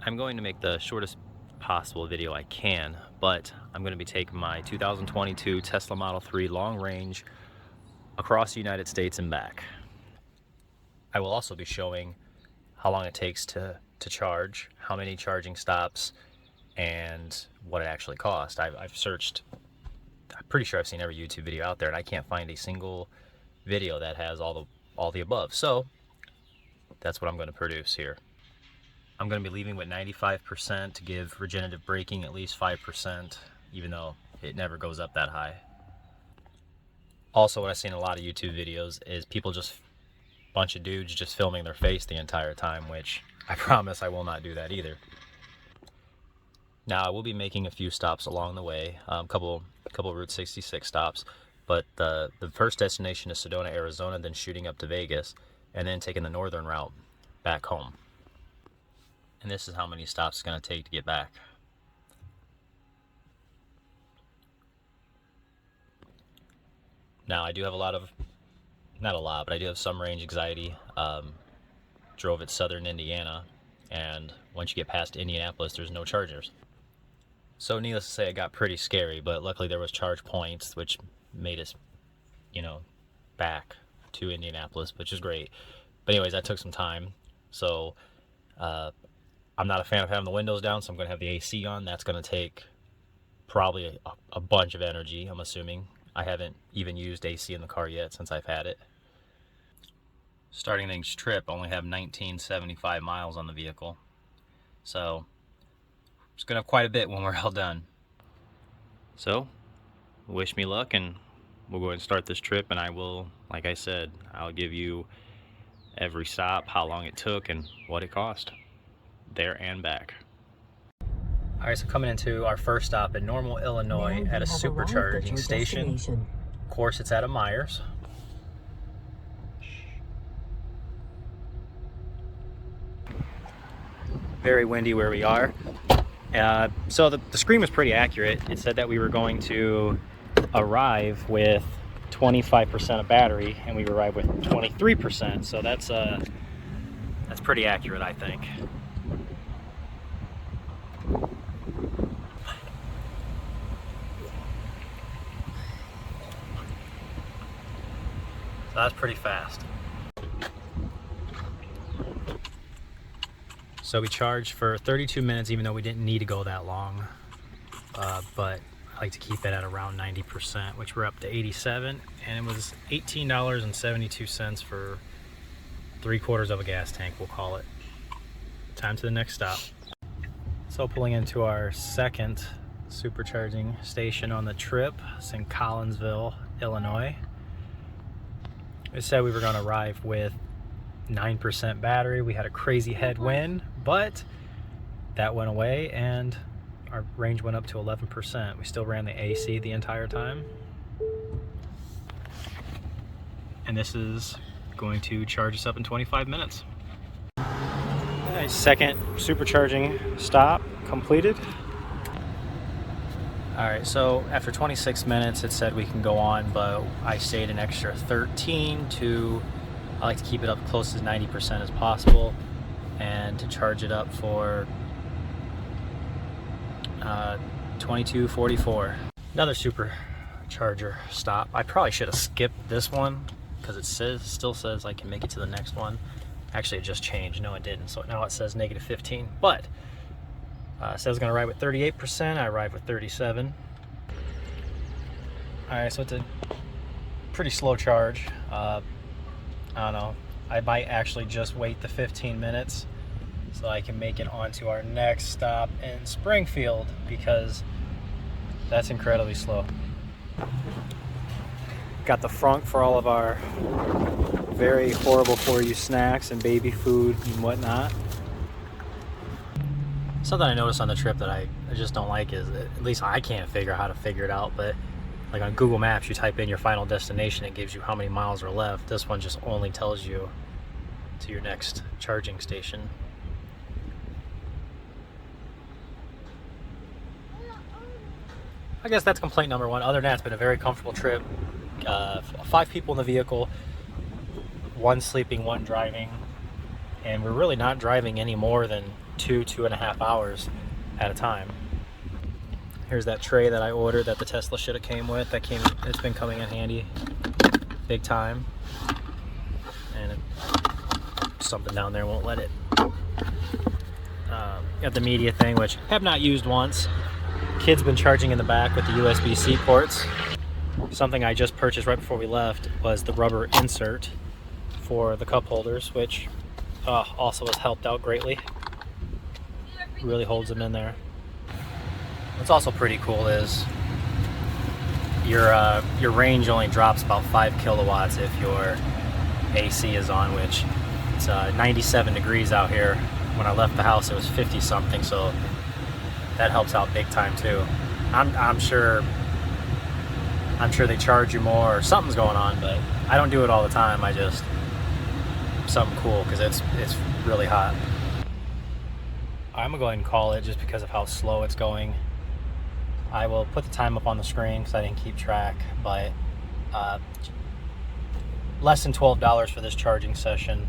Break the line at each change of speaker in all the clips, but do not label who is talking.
I'm going to make the shortest possible video I can, but I'm going to be taking my 2022 Tesla Model 3 long range across the United States and back. I will also be showing how long it takes to charge, how many charging stops, and what it actually costs. I've searched, I'm pretty sure I've seen every YouTube video out there, and I can't find a single video that has all the above. So that's what I'm going to produce here. I'm going to be leaving with 95% to give regenerative braking at least 5%, even though it never goes up that high. Also, what I've seen in a lot of YouTube videos is people just, bunch of dudes just filming their face the entire time, which I promise I will not do that either. Now, I will be making a few stops along the way, a couple Route 66 stops, but the first destination is Sedona, Arizona, then shooting up to Vegas, and then taking the northern route back home. And this is how many stops it's going to take to get back. Now, I do have not a lot, but I do have some range anxiety. Drove at southern Indiana, and once you get past Indianapolis, there's no chargers. So needless to say, it got pretty scary, but luckily there was charge points, which made us, back to Indianapolis, which is great. But anyways, that took some time. So I'm not a fan of having the windows down, so I'm going to have the AC on. That's going to take probably a bunch of energy, I'm assuming. I haven't even used AC in the car yet since I've had it. Starting the trip, I only have 1975 miles on the vehicle. So it's going to have quite a bit when we're all done. So wish me luck, and we'll go ahead and start this trip, and I will, like I said, I'll give you every stop, how long it took, and what it cost there and back. All right, so coming into our first stop in Normal, Illinois at a supercharging station. Of course, it's at a Myers. Very windy where we are. So the screen was pretty accurate. It said that we were going to arrive with 25% of battery, and we arrived with 23%. So that's pretty accurate, I think. So that's pretty fast. So we charged for 32 minutes, even though we didn't need to go that long. But I like to keep it at around 90%, which we're up to 87. And it was $18.72 for 3/4 of a gas tank, we'll call it. Time to the next stop. So pulling into our second supercharging station on the trip. It's in Collinsville, Illinois. It said we were going to arrive with 9% battery. We had a crazy headwind, but that went away and our range went up to 11%. We still ran the AC the entire time. And this is going to charge us up in 25 minutes. Nice. Second supercharging stop completed. All right, so after 26 minutes, it said we can go on, but I stayed an extra 13 I like to keep it up close to 90% as possible, and to charge it up for $22.44. Another supercharger stop. I probably should have skipped this one because it still says I can make it to the next one. Actually, it just changed. No, it didn't. So now it says -15, but it says it's going to arrive with 38%. I arrived with 37. Alright, so it's a pretty slow charge. I don't know. I might actually just wait the 15 minutes so I can make it onto our next stop in Springfield, because that's incredibly slow. Got the front for all of our very horrible for you snacks and baby food and whatnot. Something I noticed on the trip that I just don't like is that, at least I can't figure out how to figure it out, but like on Google Maps, you type in your final destination, it gives you how many miles are left. This one just only tells you to your next charging station. I guess that's complaint number one. Other than that, it's been a very comfortable trip. 5 people in the vehicle, 1 sleeping, 1 driving,
and we're really not driving any more than 2.5 hours at a time. Here's that tray that I ordered that the Tesla should have came with. It's been coming in handy big time. And something down there won't let it. Got the media thing, which have not used once. Kid's been charging in the back with the USB-C ports. Something I just purchased right before we left was the rubber insert for the cup holders, which also has helped out greatly. Really holds them in there. What's also pretty cool is your range only drops about 5 kilowatts if your AC is on, which it's 97 degrees out here. When I left the house, it was 50 something, so that helps out big time too. I'm sure they charge you more or something's going on, but I don't do it all the time. Something cool because it's really hot. I'm gonna go ahead and call it just because of how slow it's going. I will put the time up on the screen because I didn't keep track, but less than $12 for this charging session.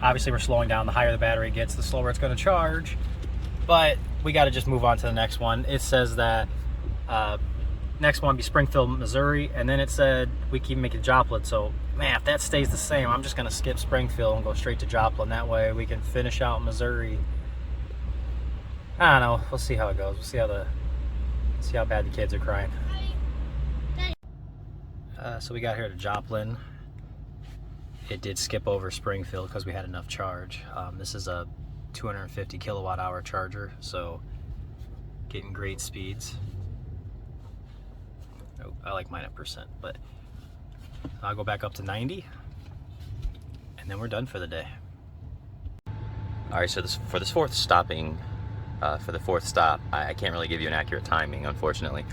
Obviously we're slowing down. The higher the battery gets, the slower it's going to charge, but we got to just move on to the next one. It says that next one be Springfield, Missouri, and then it said we keep making Joplin. So man, if that stays the same, I'm just going to skip Springfield and go straight to Joplin. That way we can finish out Missouri. I don't know, we'll see how it goes. We'll see how bad the kids are crying. So we got here to Joplin. It did skip over Springfield because we had enough charge. This is a 250 kilowatt hour charger, so getting great speeds. Oh, I like mine at percent, but I'll go back up to 90 and then we're done for the day. All right, so for the fourth stop, I can't really give you an accurate timing, unfortunately.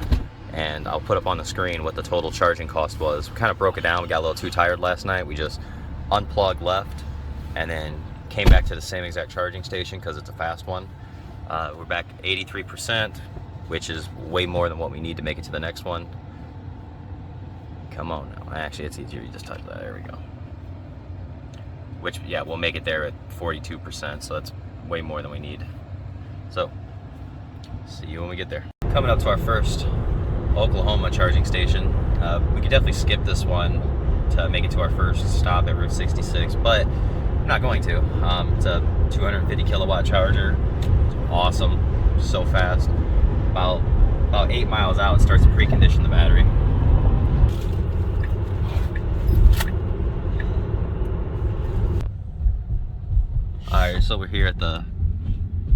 And I'll put up on the screen what the total charging cost was. We kind of broke it down. We got a little too tired last night. We just unplugged, left, and then came back to the same exact charging station because it's a fast one. We're back 83%, which is way more than what we need to make it to the next one. Come on now. Actually, it's easier. You just touch that. There we go. Which, yeah, we'll make it there at 42%, so that's way more than we need. So, see you when we get there. Coming up to our first Oklahoma charging station. We could definitely skip this one to make it to our first stop at Route 66, but I'm not going to. It's a 250 kilowatt charger. It's awesome, so fast. About 8 miles out, it starts to precondition the battery. Alright, so we're here at the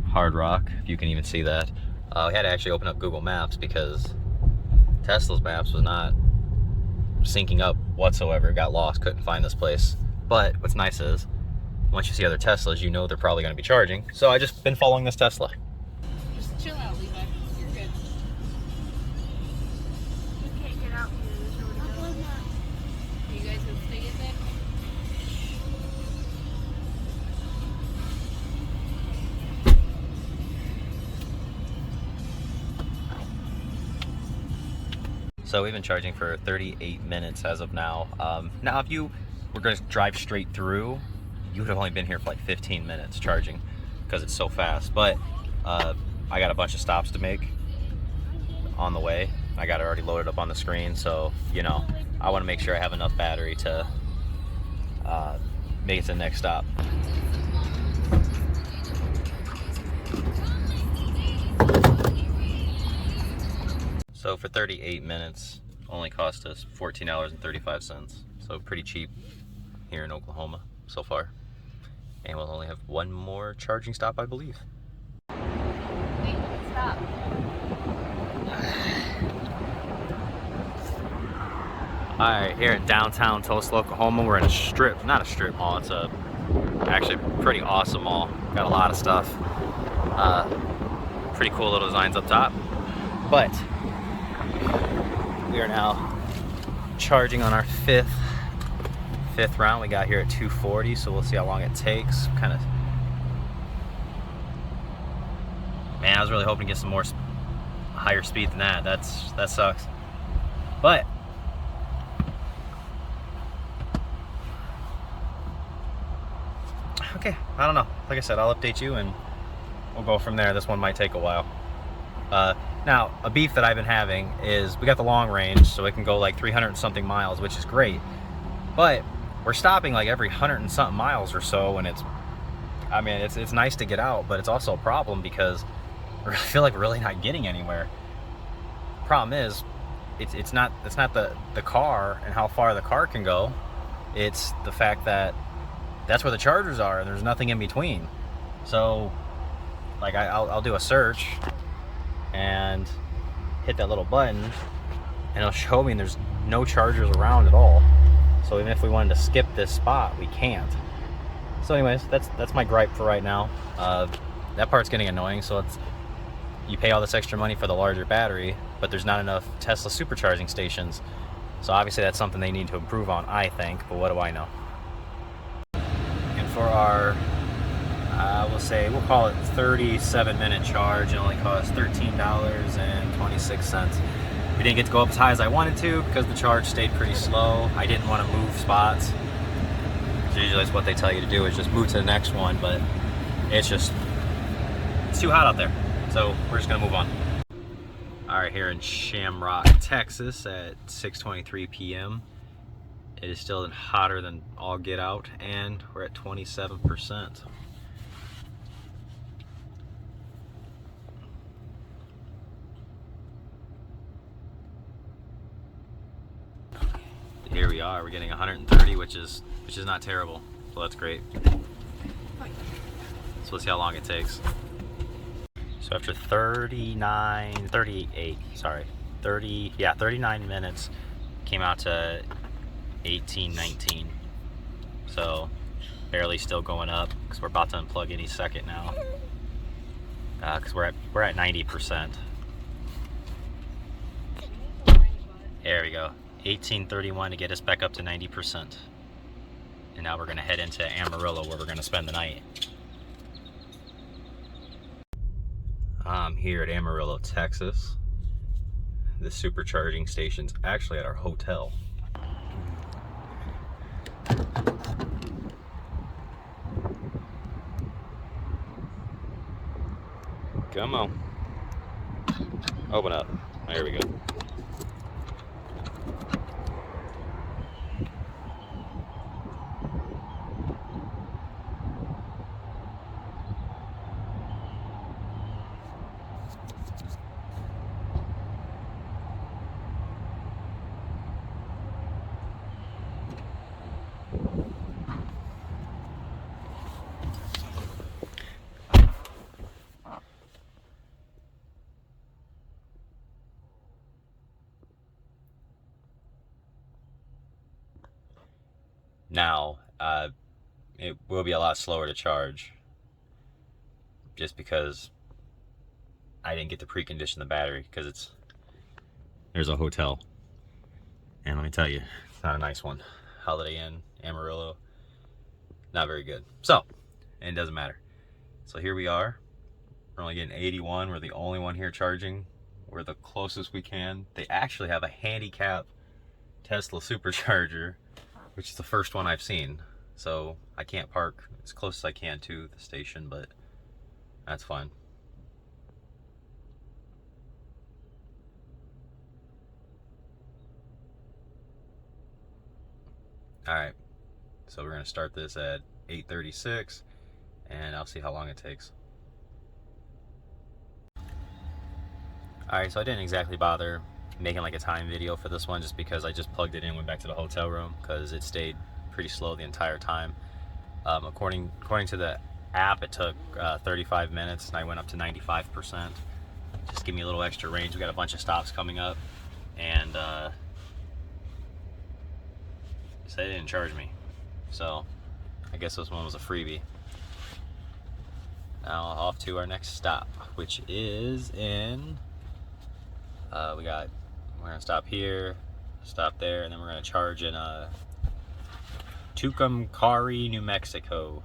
Hard Rock, if you can even see that. We had to actually open up Google Maps because Tesla's maps was not syncing up whatsoever. Got lost, couldn't find this place. But what's nice is, once you see other Teslas, you know they're probably going to be charging. So I just been following this Tesla.
Just chill out, Levi. You're good. You can't get out here. There's nowhere to go. You guys can stay in there?
So we've been charging for 38 minutes as of now. Now if you were going to drive straight through, you would have only been here for like 15 minutes charging because it's so fast. But I got a bunch of stops to make on the way. I got it already loaded up on the screen, so you know, I want to make sure I have enough battery to make it to the next stop. So for 38 minutes, only cost us $14.35. So pretty cheap here in Oklahoma so far. And we'll only have one more charging stop, I believe.
Wait, stop.
Alright, here in downtown Tulsa, Oklahoma, we're in a strip, not a strip mall, it's a actually pretty awesome mall. Got a lot of stuff. Pretty cool little designs up top. But we are now charging on our fifth round. We got here at 240, so we'll see how long it takes. Man, I was really hoping to get some more higher speed than that. That sucks. But okay,
I don't know. Like I said, I'll update you and we'll go from there. This one might take a while. Now, a beef that I've been having is we got the long range, so it can go like 300 and something miles, which is great. But we're stopping like every 100 and something miles or so, and I mean, it's nice to get out, but it's also a problem because I feel like we're really not getting anywhere. Problem is, it's not the car and how far the car can go. It's the fact that that's where the chargers are, and there's nothing in between. So, like, I'll do a search and hit that little button, and it'll show me there's no chargers around at all. So even if we wanted to skip this spot, we can't. So anyways, that's my gripe for right now. That part's getting annoying. So you pay all this extra money for the larger battery, but there's not enough Tesla supercharging stations. So obviously that's something they need to improve on, I think, but what do I know? And for our, we'll call it 37-minute charge, it only cost $13.26. We didn't get to go up as high as I wanted to because the charge stayed pretty slow. I didn't want to move spots. So usually that's what they tell you to do, is just move to the next one, but it's too hot out there. So we're just gonna move on. All right, here in Shamrock, Texas at 6:23 p.m. It is still hotter than all get out, and we're at 27%. Here we are, we're getting 130, which is not terrible. So that's great. So let's see how long it takes. So after 39 minutes, came out to 18:19. So barely still going up because we're about to unplug any second now. Because we're at 90%. There we go. 18:31 to get us back up to 90%. And now we're gonna head into Amarillo, where we're gonna spend the night. I'm here at Amarillo, Texas. The supercharging station's actually at our hotel. Come on. Open up. There we go. Now, it will be a lot slower to charge just because I didn't get to precondition the battery, because there's a hotel, and let me tell you, it's not a nice one. Holiday Inn, Amarillo, not very good. So, and it doesn't matter. So here we are. We're only getting 81. We're the only one here charging. We're the closest we can. They actually have a handicap Tesla supercharger, which is the first one I've seen. So I can't park as close as I can to the station, but that's fine. All right, so we're gonna start this at 8:36, and I'll see how long it takes. All right, so I didn't exactly bother making like a time video for this one, just because I just plugged it in, went back to the hotel room, because it stayed pretty slow the entire time. According to the app, it took 35 minutes, and I went up to 95%. Just give me a little extra range. We got a bunch of stops coming up, and so they didn't charge me. So I guess this one was a freebie. Now off to our next stop, which is in, we're gonna stop here, stop there, and then we're gonna charge in Tucumcari, New Mexico.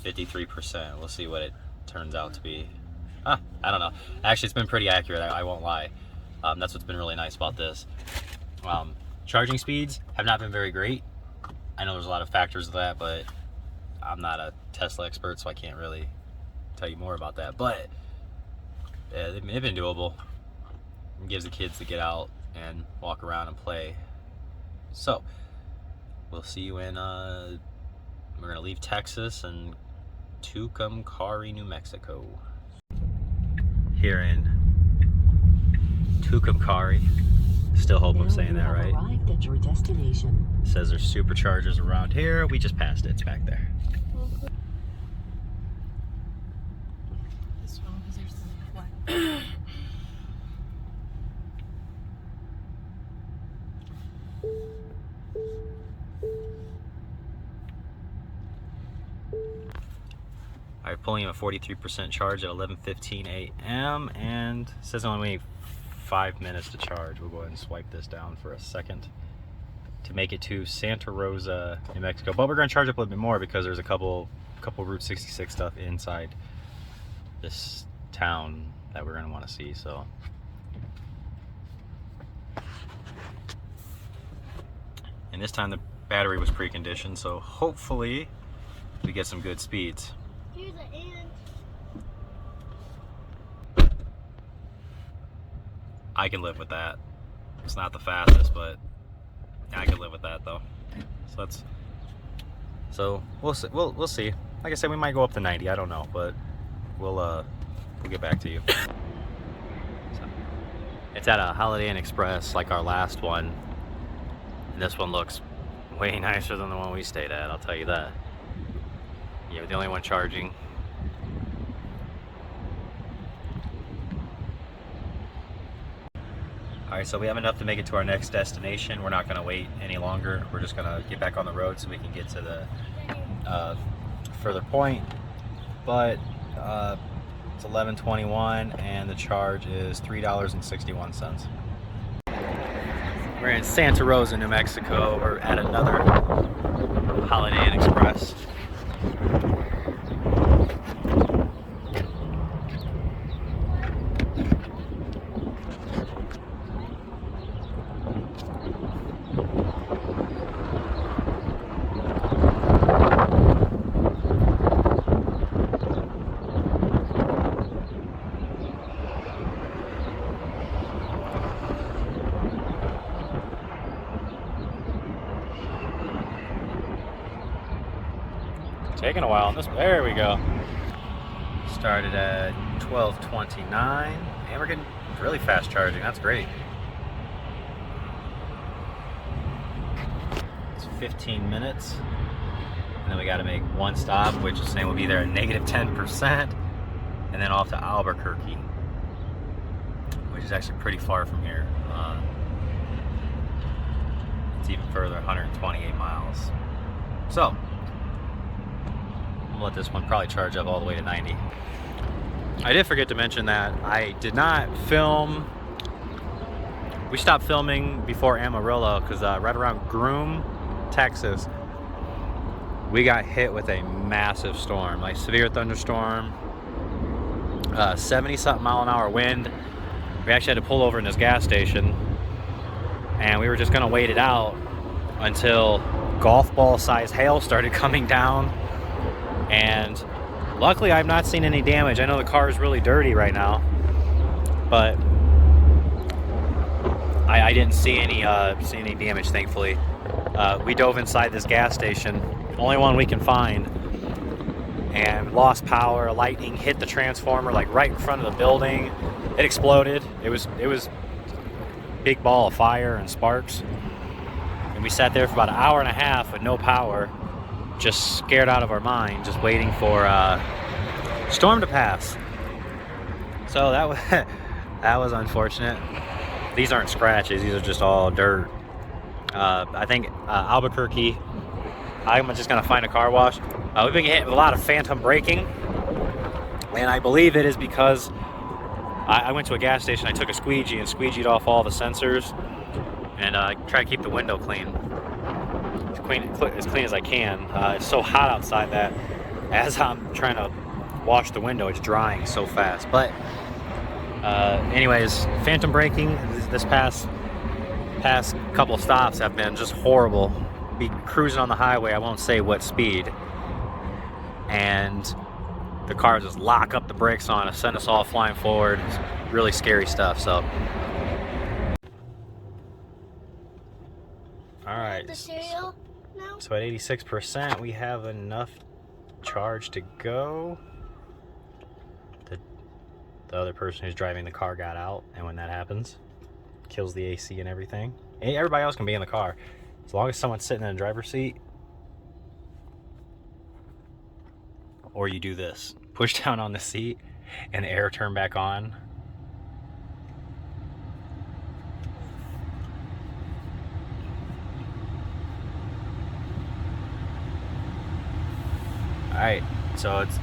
53%. We'll see what it turns out to be. I don't know. Actually, it's been pretty accurate, I won't lie. That's what's been really nice about this. Charging speeds have not been very great. I know there's a lot of factors of that, but
I'm not a Tesla expert, so I can't really tell you more about that. But yeah, they've been doable. It gives the kids to get out and walk around and play. So we'll see you in. We're gonna leave Texas and Tucumcari, New Mexico. Here in Tucumcari. Still hope I'm saying that right.
Arrived at your destination.
It says there's superchargers around here. We just passed it. It's back there.
This one, because there's some black.
Alright, pulling in a 43% charge at 11:15 a.m. and it says only 5 minutes to charge. We'll go ahead and swipe this down for a second to make it to Santa Rosa, New Mexico. But we're going to charge up a little bit more because there's a couple Route 66 stuff inside this town that we're going to want to see. So and this time the battery was preconditioned, so hopefully we get some good speeds.
Here's an ant.
I can live with that. It's not the fastest, but I can live with that though. So we'll see. Like I said, we might go up to 90. I don't know, but we'll get back to you. So, it's at a Holiday Inn Express, like our last one. And this one looks way nicer than the one we stayed at. I'll tell you that. You're the only one charging. Alright, so we have enough to make it to our next destination. We're not going to wait any longer. We're just going to get back on the road so we can get to the further point. But it's 11:21 and the charge is $3.61. We're in Santa Rosa, New Mexico. We're at another Holiday Inn Express. Taking a while on this. There we go. Started at 12:29 and we're getting really fast charging. That's great. It's 15 minutes and then we got to make one stop, which is saying we'll be there at -10%, and then off to Albuquerque, which is actually pretty far from here. It's even further, 128 miles. So let this one probably charge up all the way to 90. I did forget to mention that I did not film. We stopped filming before Amarillo because right around Groom, Texas, we got hit with a massive storm, like severe thunderstorm, 70-something mile-an-hour wind. We actually had to pull over in this gas station, and we were just gonna wait it out until golf ball size hail started coming down. And luckily I've not seen any damage. I know the car is really dirty right now, but I didn't see any damage, thankfully. We dove inside this gas station, only one we can find, and lost power. Lightning hit the transformer like right in front of the building. It exploded. It was a big ball of fire and sparks. And we sat there for about an hour and a half with no power, just scared out of our mind, just waiting for storm to pass. So that was that was unfortunate. These aren't scratches, these are just all dirt. I think Albuquerque, I'm just gonna find a car wash. We've been hit with a lot of phantom braking, and I believe it is because I went to a gas station, I took a squeegee and squeegeed off all the sensors, and try to keep the window clean. As clean as I can. It's so hot outside that as I'm trying to wash the window, it's drying so fast. But anyways, phantom braking this past couple of stops have been just horrible. Be cruising on the highway, I won't say what speed,
and the car just lock up the brakes on us, send us all flying forward. It's really scary stuff. So, all right.
The cereal now?
So at 86%, we have enough charge to go. The other person who's driving the car got out, and when that happens, kills the AC and everything. And everybody else can be in the car. As long as someone's sitting in the driver's seat, or you do this, push down on the seat and the air turn back on. All right, so it's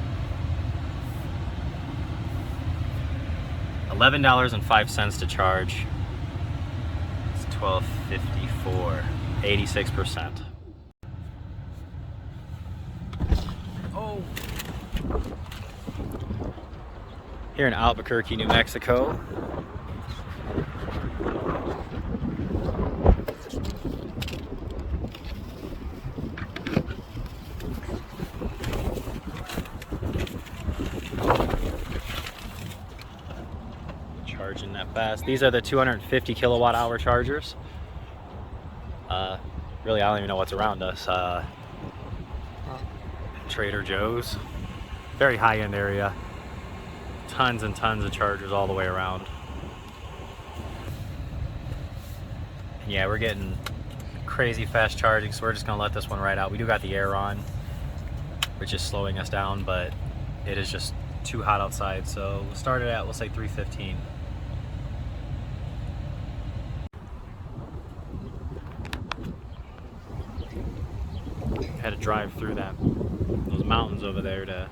$11.05 to charge. It's $12.54, 86%. Oh. Here in Albuquerque, New Mexico. Charging that fast. These are the 250 kilowatt hour chargers. Really, I don't even know what's around us. Trader Joe's. Very high-end area. Tons and tons of chargers all the way around. And yeah, we're getting crazy fast charging, so we're just gonna let this one ride out. We do got the air on, which is slowing us down, but it is just too hot outside, so we'll start it at, we'll say 315. Had to drive through those mountains over there to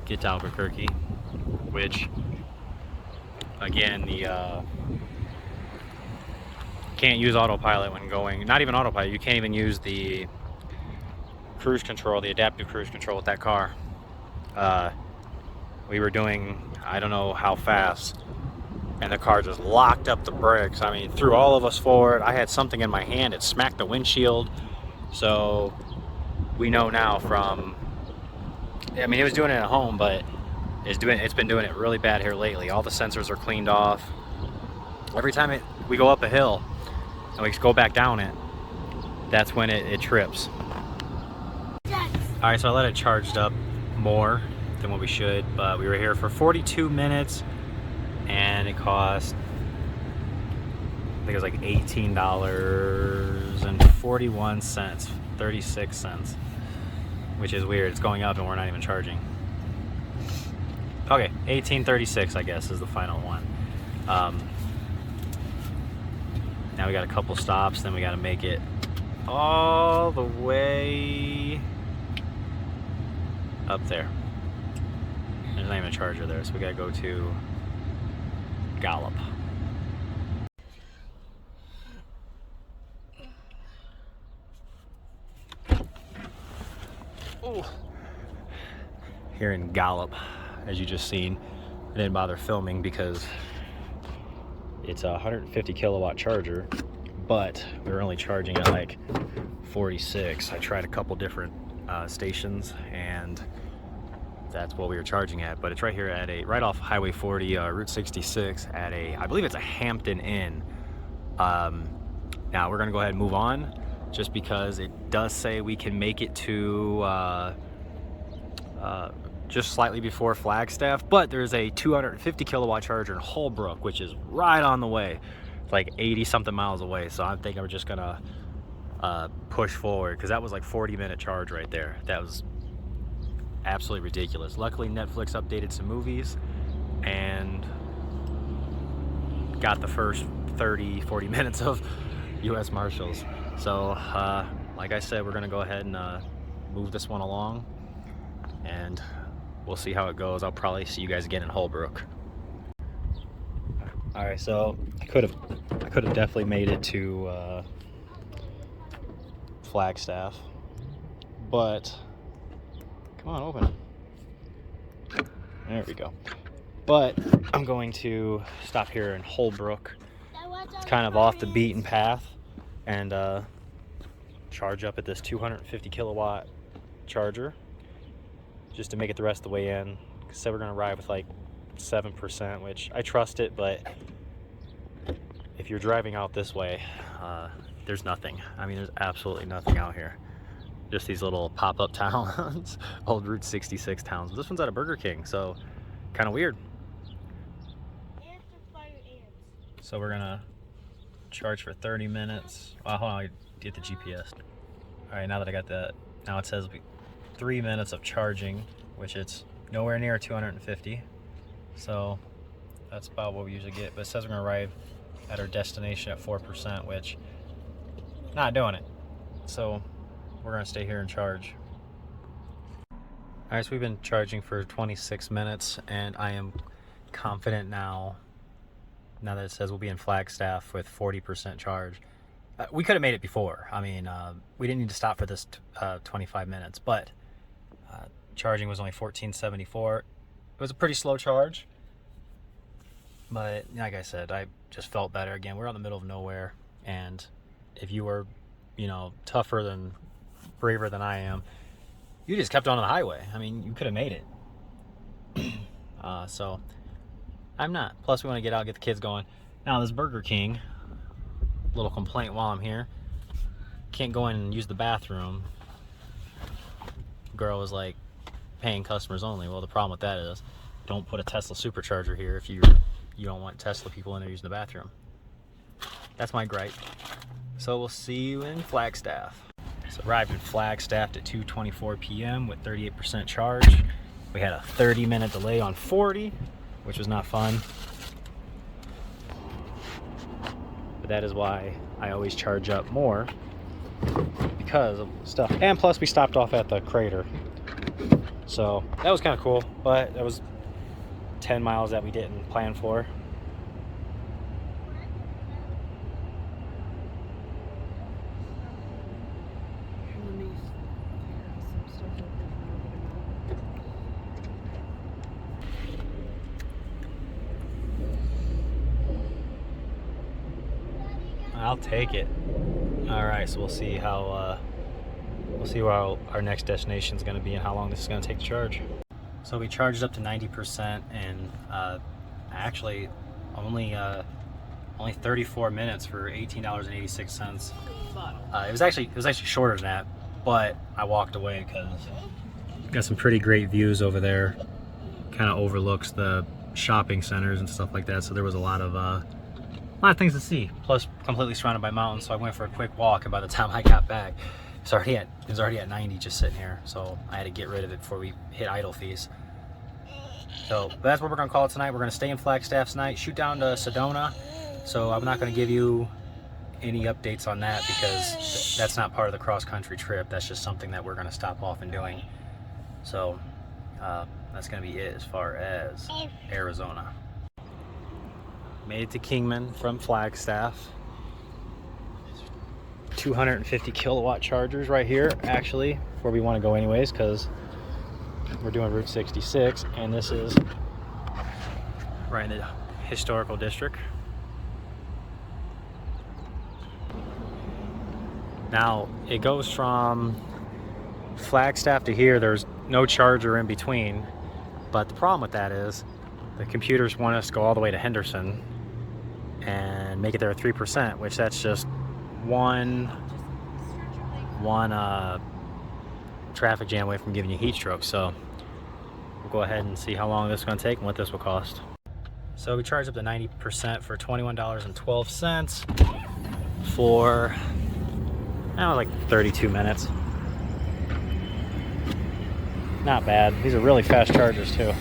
get to Albuquerque, which again, can't use autopilot when going, not even autopilot, you can't even use the cruise control, the adaptive cruise control with that car. We were doing, I don't know how fast, and the car just locked up the brakes. I mean, threw all of us forward. I had something in my hand, it smacked the windshield. So we know now from, I mean, it was doing it at home, but it's been doing it really bad here lately. All the sensors are cleaned off. Every time we go up a hill and we go back down it, that's when it trips.
Yes.
All right, so I let it charged up more than what we should, but we were here for 42 minutes and it cost, I think it was like $18.41, 36 cents, which is weird. It's going up and we're not even charging. Okay, $18.36 I guess is the final one. Now we got a couple stops, then we got to make it all the way up there. There's not even a charger there, so we got to go to Gallup. Ooh. Here in Gallup, as you just seen, I didn't bother filming because it's a 150 kilowatt charger, but we were only charging at like 46. I tried a couple different stations, and that's what we were charging at. But it's right here at right off Highway 40, Route 66, at I believe it's a Hampton Inn. Now we're gonna go ahead and move on, just because it does say we can make it to just slightly before Flagstaff, but there's a 250 kilowatt charger in Holbrook, which is right on the way. It's like 80 something miles away. So I think we're just gonna push forward, because that was like 40-minute charge right there. That was absolutely ridiculous. Luckily Netflix updated some movies and got the first 30-40 minutes of US Marshals. So like I said, we're gonna go ahead and move this one along, and we'll see how it goes. I'll probably see you guys again in Holbrook. All right, so I could have definitely made it to Flagstaff, but come on, open it. There we go. But I'm going to stop here in Holbrook. It's kind of off the beaten path, and charge up at this 250 kilowatt charger. just to make it the rest of the way in. Said we're gonna ride with like 7%, which I trust it, but if you're driving out this way, there's nothing. I mean, there's absolutely nothing out here. Just these little pop-up towns, old Route 66 towns. This one's at a Burger King, so kind of weird. So we're gonna charge for 30 minutes. Hold on, I get the GPS. All right, now that I got that, now it says 3 minutes of charging, which it's nowhere near 250. So that's about what we usually get. But it says we're gonna arrive at our destination at 4%, which not doing it. So we're gonna stay here and charge. All right, so we've been charging for 26 minutes, and I am confident now that it says we'll be in Flagstaff with 40% charge. We could have made it before. I mean, we didn't need to stop for this 25 minutes, but charging was only 1474. It was a pretty slow charge, but like I said, I just felt better. Again, we're out in the middle of nowhere, and if you were, tougher than, braver than I am, you just kept on the highway. I mean, you could have made it. So I'm not. Plus, we want to get out, get the kids going. Now, this Burger King, little complaint while I'm here, can't go in and use the bathroom. Girl was like, paying customers only. Well, the problem with that is, don't put a Tesla supercharger here if you don't want Tesla people in there using the bathroom. That's my gripe. So we'll see you in Flagstaff. So arrived in Flagstaff at 2:24 p.m. with 38% charge. We had a 30-minute delay on 40, which was not fun. But that is why I always charge up more, because of stuff. And plus, we stopped off at the crater. So that was kind of cool, but that was 10 miles that we didn't plan for. I'll take it. All right, so we'll see how we'll see where our next destination is going to be and how long this is going to take to charge. So we charged up to 90%, and actually only 34 minutes for $18.86. It was actually shorter than that, but I walked away because got some pretty great views over there. Kind of overlooks the shopping centers and stuff like that. So there was a lot of things to see. Plus, completely surrounded by mountains. So I went for a quick walk, and by the time I got back, it was already at 90 just sitting here. So I had to get rid of it before we hit idle fees. So but that's what we're gonna call it tonight. We're gonna stay in Flagstaff tonight, shoot down to Sedona. So I'm not gonna give you any updates on that because that's not part of the cross-country trip. That's just something that we're gonna stop off and doing. So that's gonna be it as far as Arizona. Made it to Kingman from Flagstaff. 250 kilowatt chargers right here, actually, where we want to go anyways, because we're doing Route 66, and this is right in the historical district. Now, it goes from Flagstaff to here. There's no charger in between, but the problem with that is the computers want us to go all the way to Henderson and make it there at 3%, which that's just one traffic jam away from giving you heat stroke. So we'll go ahead and see how long this is going to take and what this will cost. So we charged up to 90% for $21.12 for like 32 minutes. Not bad. These are really fast chargers too.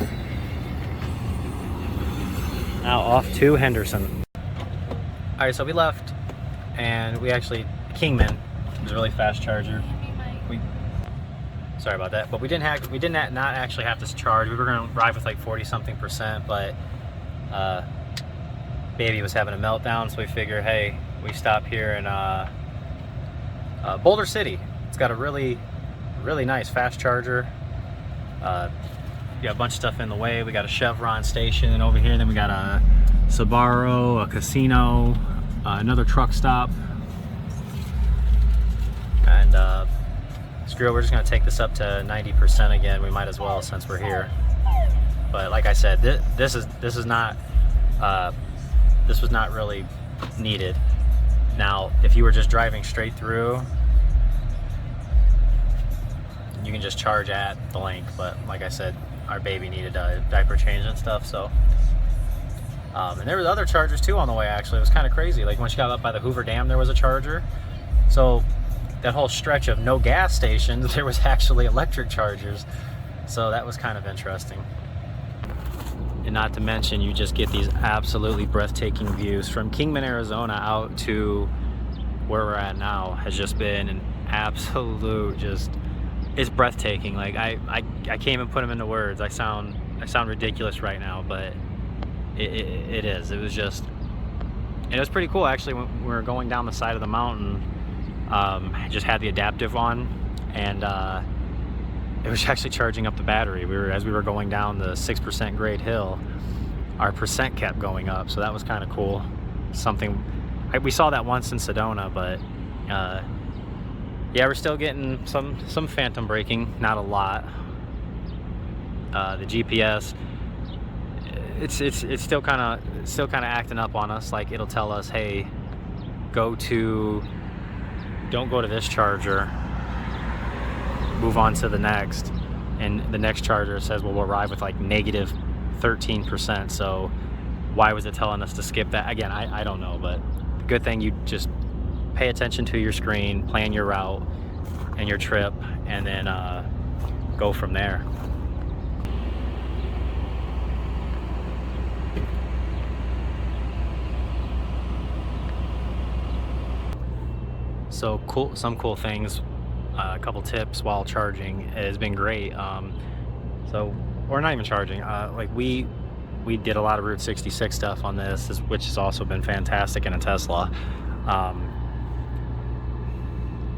Now off to Henderson. All right, so we left, and we actually, Kingman was a really fast charger. Sorry about that, but we didn't not actually have to charge. We were gonna ride with like 40-something%, but baby was having a meltdown, so we figured, hey, we stop here in Boulder City. It's got a really nice fast charger. We got a bunch of stuff in the way. We got a Chevron station, and over here then we got a Sbarro, a casino, another truck stop, and screw it, we're just gonna take this up to 90% again. We might as well since we're here. But like I said, this was not really needed. Now, if you were just driving straight through, you can just charge at the link. But like I said, our baby needed a diaper change and stuff, so. And there was other chargers too on the way, actually. It was kind of crazy. Like once you got up by the Hoover Dam, there was a charger. So that whole stretch of no gas stations, there was actually electric chargers. So that was kind of interesting. And not to mention, you just get these absolutely breathtaking views from Kingman, Arizona out to where we're at now. Has just been an absolute, just, it's breathtaking. Like I can't even put them into words. I sound ridiculous right now, but it is. It was just, it was pretty cool actually. When we were going down the side of the mountain, I just had the adaptive on, and it was actually charging up the battery. As we were going down the 6% grade hill, our percent kept going up, so that was kind of cool. Something we saw that once in Sedona, but yeah, we're still getting some phantom braking, not a lot. The GPS, it's still kind of acting up on us. Like it'll tell us, hey, don't go to this charger, move on to the next, and the next charger says, well, we'll arrive with like negative 13%. So why was it telling us to skip that? Again, I don't know, but the good thing, you just pay attention to your screen, plan your route and your trip, and then go from there. So cool, some cool things, a couple tips while charging. It has been great. So, or not even charging, like we did a lot of Route 66 stuff on this, which has also been fantastic in a Tesla.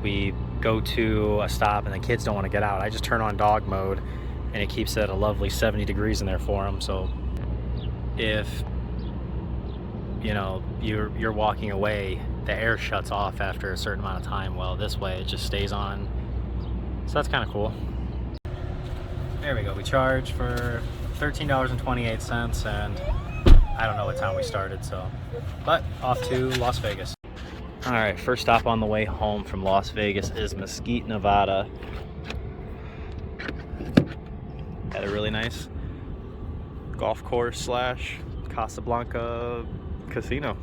We go to a stop and the kids don't want to get out. I just turn on dog mode and it keeps it at a lovely 70 degrees in there for them. So if you know you're walking away, the air shuts off after a certain amount of time. Well, this way it just stays on, so that's kind of cool. There we go. We charged for $13.28, and I don't know what time we started, so, but off to Las Vegas. All right, first stop on the way home from Las Vegas is Mesquite, Nevada. Had a really nice golf course / Casablanca casino.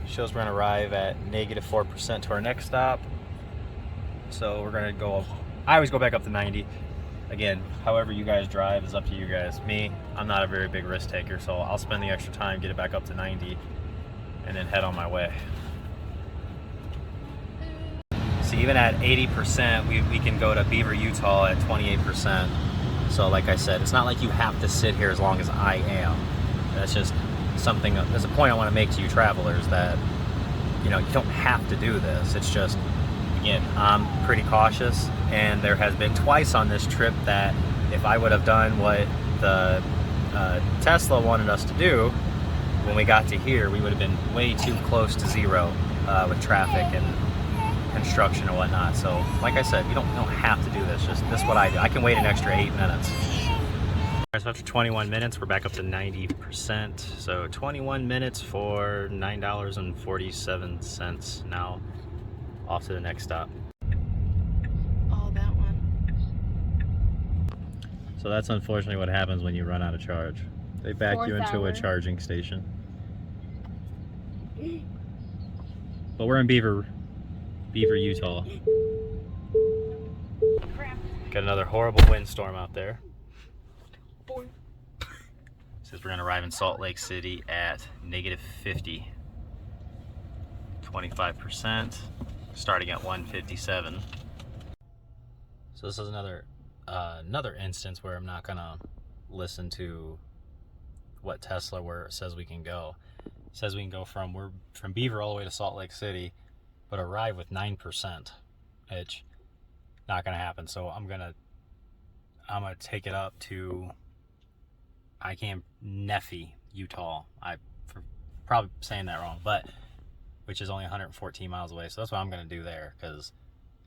Shows we're gonna arrive at negative 4% to our next stop. So we're gonna go, I always go back up to 90. Again, however you guys drive is up to you guys. Me, I'm not a very big risk taker, so I'll spend the extra time, get it back up to 90, and then head on my way. So even at 80%, we can go to Beaver, Utah at 28%. So like I said, it's not like you have to sit here as long as I am. That's just something, there's a point I want to make to you travelers, that you know, you don't have to do this. It's just, again, I'm pretty cautious, and there has been twice on this trip that if I would have done what the Tesla wanted us to do when we got to here, we would have been way too close to zero with traffic and construction and whatnot. So like I said, you don't have to do this. Just this is what I do. I can wait an extra 8 minutes. So after 21 minutes, we're back up to 90%. So 21 minutes for $9.47. Now off to the next stop.
Oh, that one.
So that's unfortunately what happens when you run out of charge. They back you into a charging station. But we're in Beaver, Utah. Got another horrible windstorm out there. Says we're gonna arrive in Salt Lake City at negative 50. 25%, starting at 157. So this is another instance where I'm not gonna listen to what Tesla says we can go. It says we can go from Beaver all the way to Salt Lake City, but arrive with 9%, which not gonna happen. So I'm gonna take it up to Nephi, Utah. For probably saying that wrong, but which is only 114 miles away. So that's what I'm gonna do there, because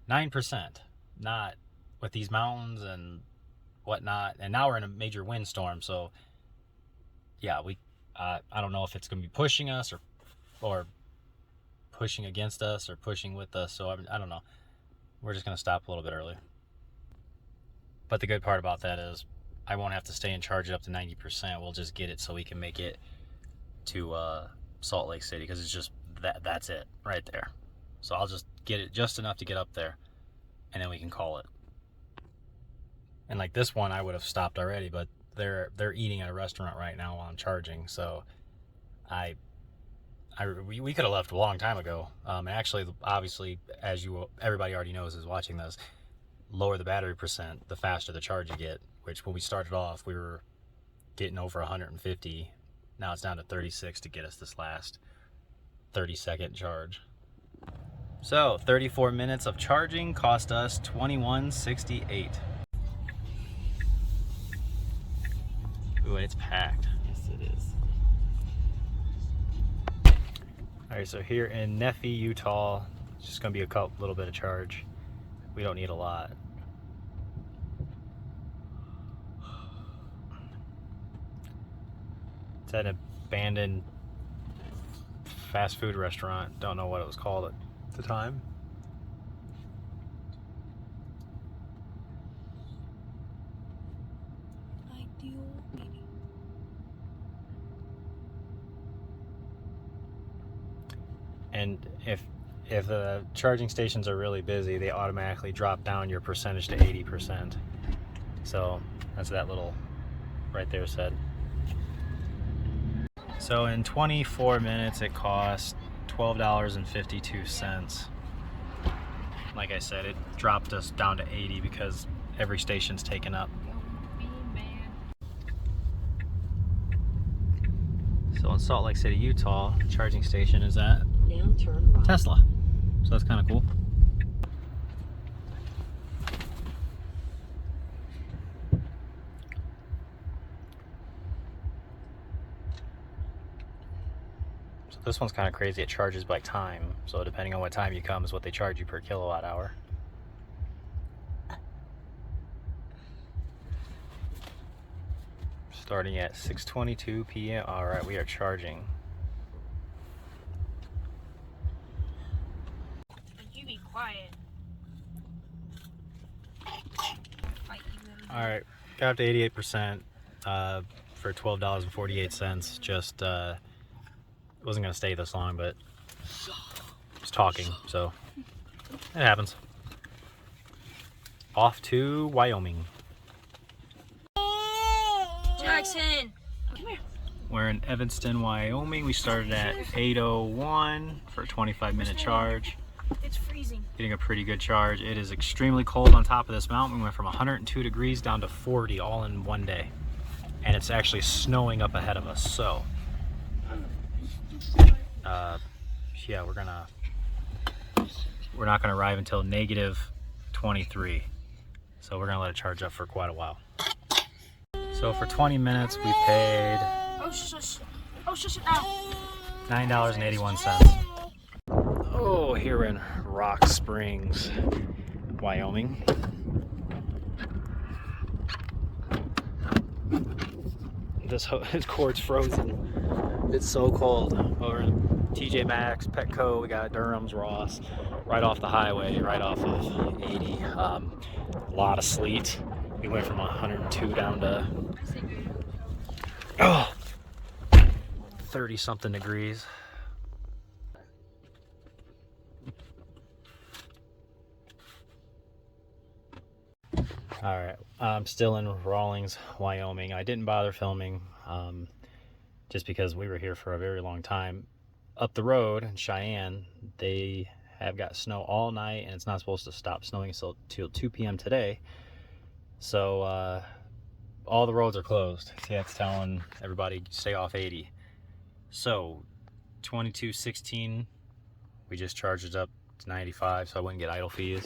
9%, not with these mountains and whatnot. And now we're in a major windstorm, so yeah, I don't know if it's going to be pushing us or pushing against us or pushing with us. So I don't know. We're just going to stop a little bit early. But the good part about that is I won't have to stay and charge it up to 90%. We'll just get it so we can make it to Salt Lake City, because it's just that's it right there. So I'll just get it just enough to get up there, and then we can call it. And like this one, I would have stopped already, but they're eating at a restaurant right now while I'm charging. So we could have left a long time ago. Actually, obviously, as everybody already knows is watching this, lower the battery percent, the faster the charge you get. Which when we started off, we were getting over 150. Now it's down to 36 to get us this last 30-second charge. So 34 minutes of charging cost us $21.68. Ooh, and it's packed.
Yes, it is.
All right, so here in Nephi, Utah, it's just gonna be a little bit of charge. We don't need a lot. It's at an abandoned fast food restaurant. Don't know what it was called at the time. And if the charging stations are really busy, they automatically drop down your percentage to 80%. So that's that little right there said. So in 24 minutes, it cost $12.52. Like I said, it dropped us down to 80 because every station's taken up. So in Salt Lake City, Utah, the charging station is at
Now turn right.
Tesla. So that's kind of cool. So this one's kind of crazy. It charges by time. So depending on what time you come is what they charge you per kilowatt hour. Starting at 6:22 p.m. All right, we are charging.
You be quiet.
All right, got up to 88% for $12.48. Just wasn't gonna stay this long, but I was talking, so it happens. Off to Wyoming.
Jackson! Come here.
We're in Evanston, Wyoming. We started at 8:01 for a 25-minute charge.
It's freezing.
Getting a pretty good charge. It is extremely cold on top of this mountain. We went from 102 degrees down to 40 all in one day. And it's actually snowing up ahead of us, so yeah, we're not gonna arrive until -23. So we're gonna let it charge up for quite a while. So for 20 minutes we paid
shush it now.
$9.81. Oh, here in Rock Springs, Wyoming. This cord's frozen. It's so cold. Over in TJ Maxx, Petco, we got Durham's, Ross, right off the highway, right off of 80. A lot of sleet. We went from 102 down to 30 something degrees. All right, I'm still in Rawlings, Wyoming. I didn't bother filming just because we were here for a very long time. Up the road in Cheyenne, they have got snow all night, and it's not supposed to stop snowing until 2 p.m. today. So all the roads are closed. See, that's telling everybody stay off 80. So 22.16, we just charged it up to 95, so I wouldn't get idle fees,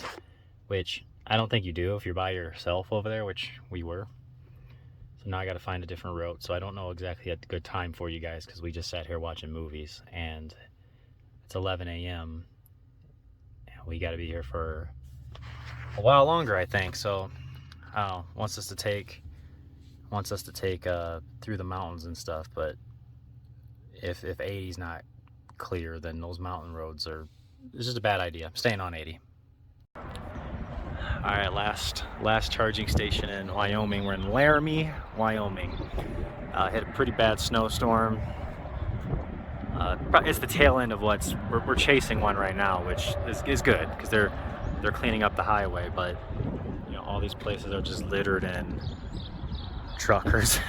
which I don't think you do if you're by yourself over there, which we were. So now I got to find a different route. So I don't know exactly a good time for you guys because we just sat here watching movies, and it's 11 a.m. We got to be here for a while longer, I think. So I don't know, wants us to take through the mountains and stuff. But if 80's not clear, then those mountain roads are, it's just a bad idea. I'm staying on 80. All right, last charging station in Wyoming. We're in Laramie, Wyoming. Hit a pretty bad snowstorm. It's the tail end of we're chasing one right now, which is good because they're cleaning up the highway. But you know, all these places are just littered in truckers.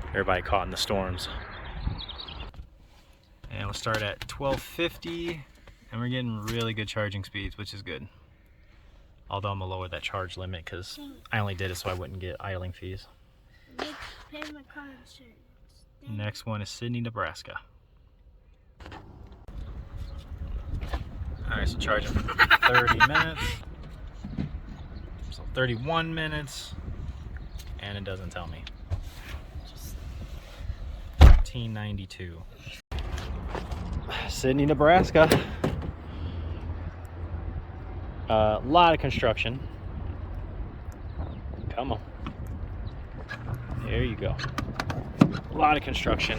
Everybody caught in the storms. And we'll start at 1250, and we're getting really good charging speeds, which is good. Although I'm gonna lower that charge limit because I only did it so I wouldn't get idling fees. Next one is Sydney, Nebraska. Alright, so charging for 30 minutes. So 31 minutes. And it doesn't tell me. Just 1392. Sydney, Nebraska. A lot of construction. Come on. There you go. A lot of construction.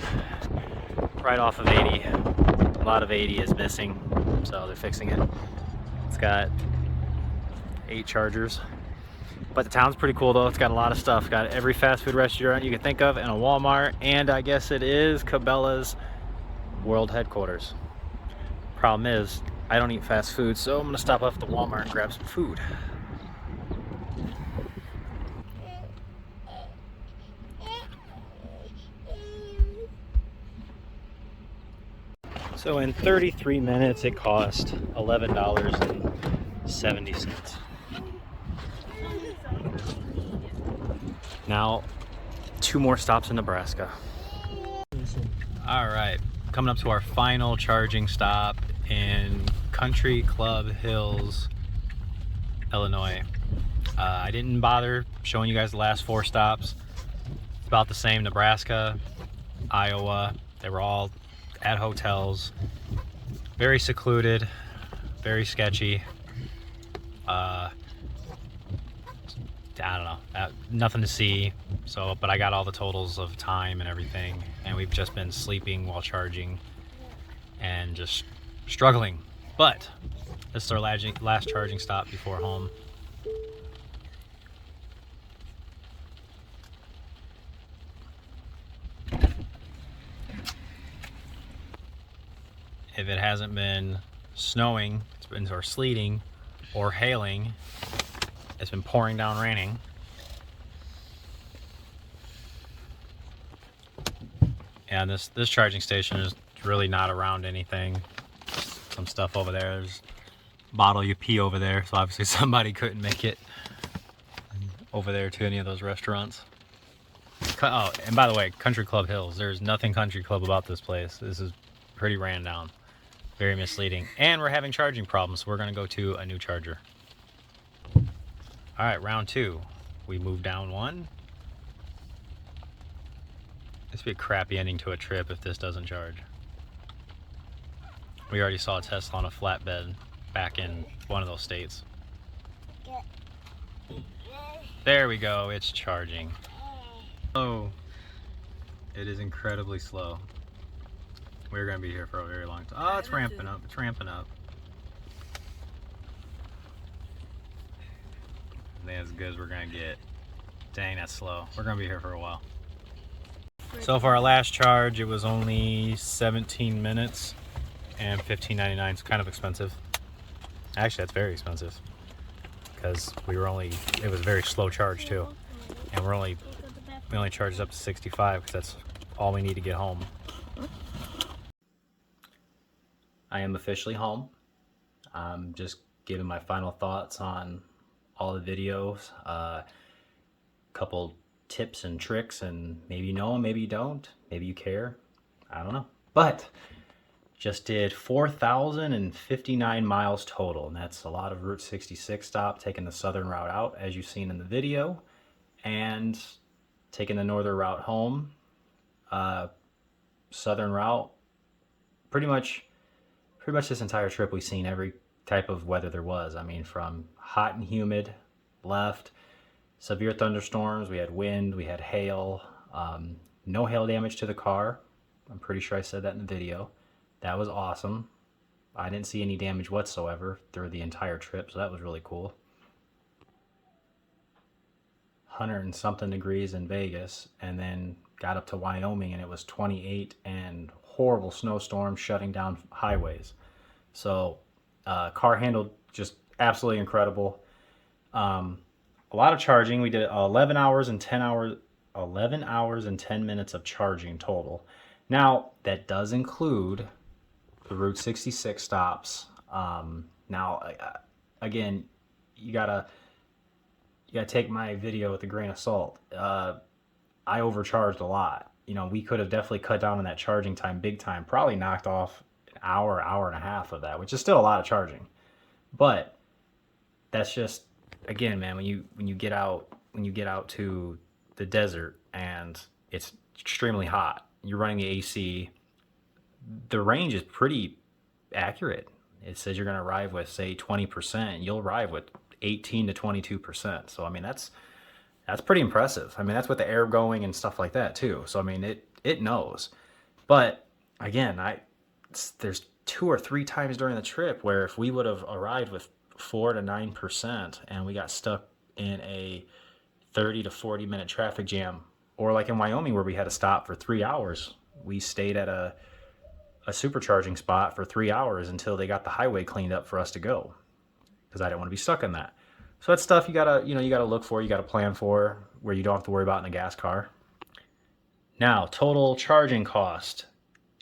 Right off of 80. A lot of 80 is missing, so they're fixing it. It's got 8 chargers. But the town's pretty cool though. It's got a lot of stuff. Got every fast food restaurant you can think of and a Walmart, and I guess it is Cabela's world headquarters. Problem is, I don't eat fast food, so I'm gonna stop off at the Walmart and grab some food. So in 33 minutes, it cost $11.70. Now, 2 more stops in Nebraska. All right, coming up to our final charging stop in Country Club Hills, Illinois. I didn't bother showing you guys the last 4 stops. It's about the same. Nebraska, Iowa, they were all at hotels. Very secluded, very sketchy. I don't know, nothing to see. So, but I got all the totals of time and everything, and we've just been sleeping while charging and just struggling. But this is our last charging stop before home. If it hasn't been snowing, or sleeting, or hailing, it's been pouring down raining. And this charging station is really not around anything. Some stuff over there. There's a bottle you pee over there, so obviously somebody couldn't make it over there to any of those restaurants. Oh, and by the way, Country Club Hills. There's nothing country club about this place. This is pretty ran down. Very misleading. And we're having charging problems, so we're gonna go to a new charger. All right, round 2. We moved down 1. This would be a crappy ending to a trip if this doesn't charge. We already saw a Tesla on a flatbed back in one of those states. There we go, it's charging. Oh, it is incredibly slow. We're gonna be here for a very long time. Oh, it's ramping up, it's ramping up. I think as good as we're gonna get. Dang, that's slow. We're gonna be here for a while. So for our last charge, it was only 17 minutes and $15.99. It's kind of expensive. Actually, that's very expensive because it was a very slow charge too, and we only charged up to 65 because that's all we need to get home. I am officially home. I'm just giving my final thoughts on all the videos, couple tips and tricks, and maybe you know them, maybe you don't, maybe you care, I don't know. But just did 4,059 miles total, and that's a lot of Route 66 stop, taking the southern route out as you've seen in the video, and taking the northern route home. Southern route, pretty much this entire trip we've seen every type of weather there was. I mean, from hot and humid, left, severe thunderstorms, we had wind, we had hail, no hail damage to the car. I'm pretty sure I said that in the video. That was awesome. I didn't see any damage whatsoever through the entire trip, so that was really cool. 100 and something degrees in Vegas, and then got up to Wyoming and it was 28 and horrible snowstorms shutting down highways. So car handled just absolutely incredible. A lot of charging. We did 11 hours and 10 minutes of charging total. Now that does include the Route 66 stops. Now again, you gotta take my video with a grain of salt. I overcharged a lot. You know, we could have definitely cut down on that charging time big time. Probably knocked off an hour and a half of that, which is still a lot of charging. But that's just, again, man, when you get out to the desert and it's extremely hot, you're running the AC. The range is pretty accurate. It says you're going to arrive with, say, 20%. You'll arrive with 18 to 22%. So I mean, that's pretty impressive. I mean, that's with the air going and stuff like that too. So I mean, it knows. But again, there's 2 or 3 times during the trip where if we would have arrived with 4 to 9% and we got stuck in a 30 to 40 minute traffic jam, or like in Wyoming where we had to stop for 3 hours, we stayed at a supercharging spot for 3 hours until they got the highway cleaned up for us to go, because I didn't want to be stuck in that. So that's stuff you gotta look for, you gotta plan for, where you don't have to worry about in a gas car. Now, total charging cost.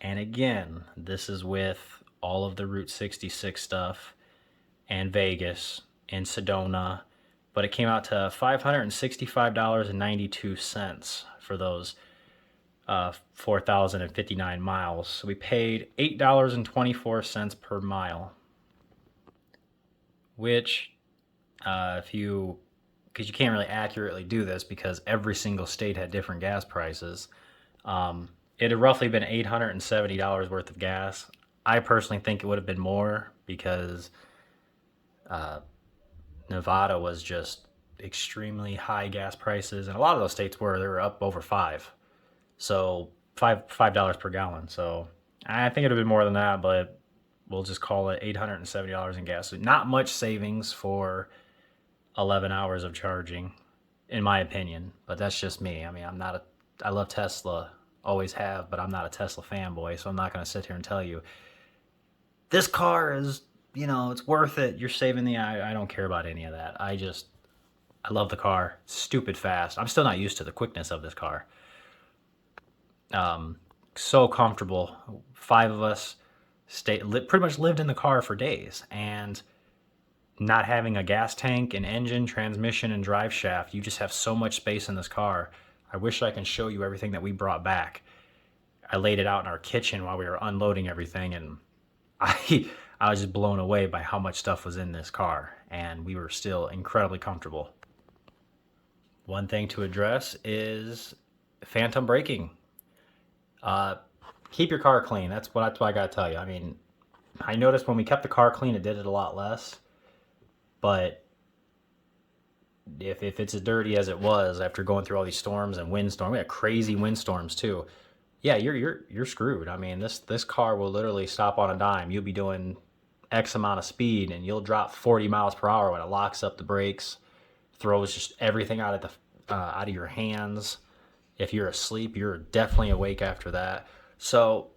And again, this is with all of the Route 66 stuff and Vegas and Sedona, but it came out to $565.92 for those 4,059 miles. So we paid $8.24 per mile, which because you can't really accurately do this because every single state had different gas prices. It had roughly been $870 worth of gas. I personally think it would have been more because Nevada was just extremely high gas prices, and a lot of those states they were up over $5. So $5 per gallon. So I think it would have been more than that, but we'll just call it $870 in gas. So not much savings for 11 hours of charging, in my opinion. But that's just me. I mean, I love Tesla, always have, but I'm not a Tesla fanboy, so I'm not going to sit here and tell you this car is, it's worth it. You're saving I don't care about any of that. I love the car. Stupid fast. I'm still not used to the quickness of this car. So comfortable. 5 of us pretty much lived in the car for days, and not having a gas tank, an engine, transmission, and drive shaft, you just have so much space in this car. I wish I can show you everything that we brought back. I laid it out in our kitchen while we were unloading everything, and I was just blown away by how much stuff was in this car, and we were still incredibly comfortable. One thing to address is phantom braking. Keep your car clean. That's what I gotta tell you. I mean, I noticed when we kept the car clean, it did it a lot less. But if it's as dirty as it was after going through all these storms and windstorms, we had crazy windstorms too. Yeah, you're screwed. I mean, this car will literally stop on a dime. You'll be doing X amount of speed, and you'll drop 40 miles per hour when it locks up the brakes, throws just everything out of your hands. If you're asleep, you're definitely awake after that. So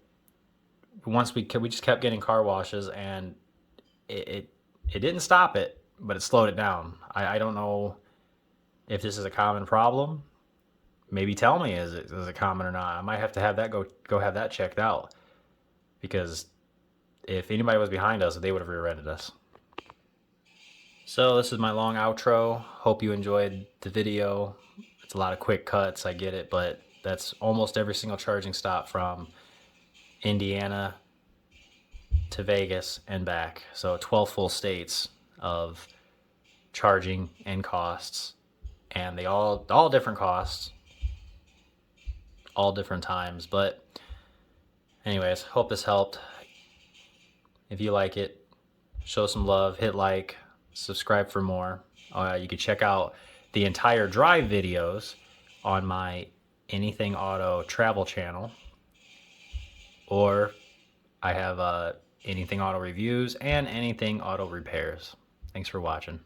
once we just kept getting car washes, and it didn't stop it, but it slowed it down. I don't know if this is a common problem. Maybe tell me, is it common or not? I might have to have that go have that checked out, because if anybody was behind us, they would have rear-ended us. So this is my long outro. Hope you enjoyed the video. It's a lot of quick cuts, I get it, but that's almost every single charging stop from Indiana to Vegas and back. So 12 full states of charging and costs, and they all different costs, all different times. But anyways, hope this helped. If you like it,
show some love, hit like, subscribe for more. You can check out the entire drive videos on my Anything Auto travel channel, or I have Anything Auto reviews and Anything Auto repairs. Thanks for watching.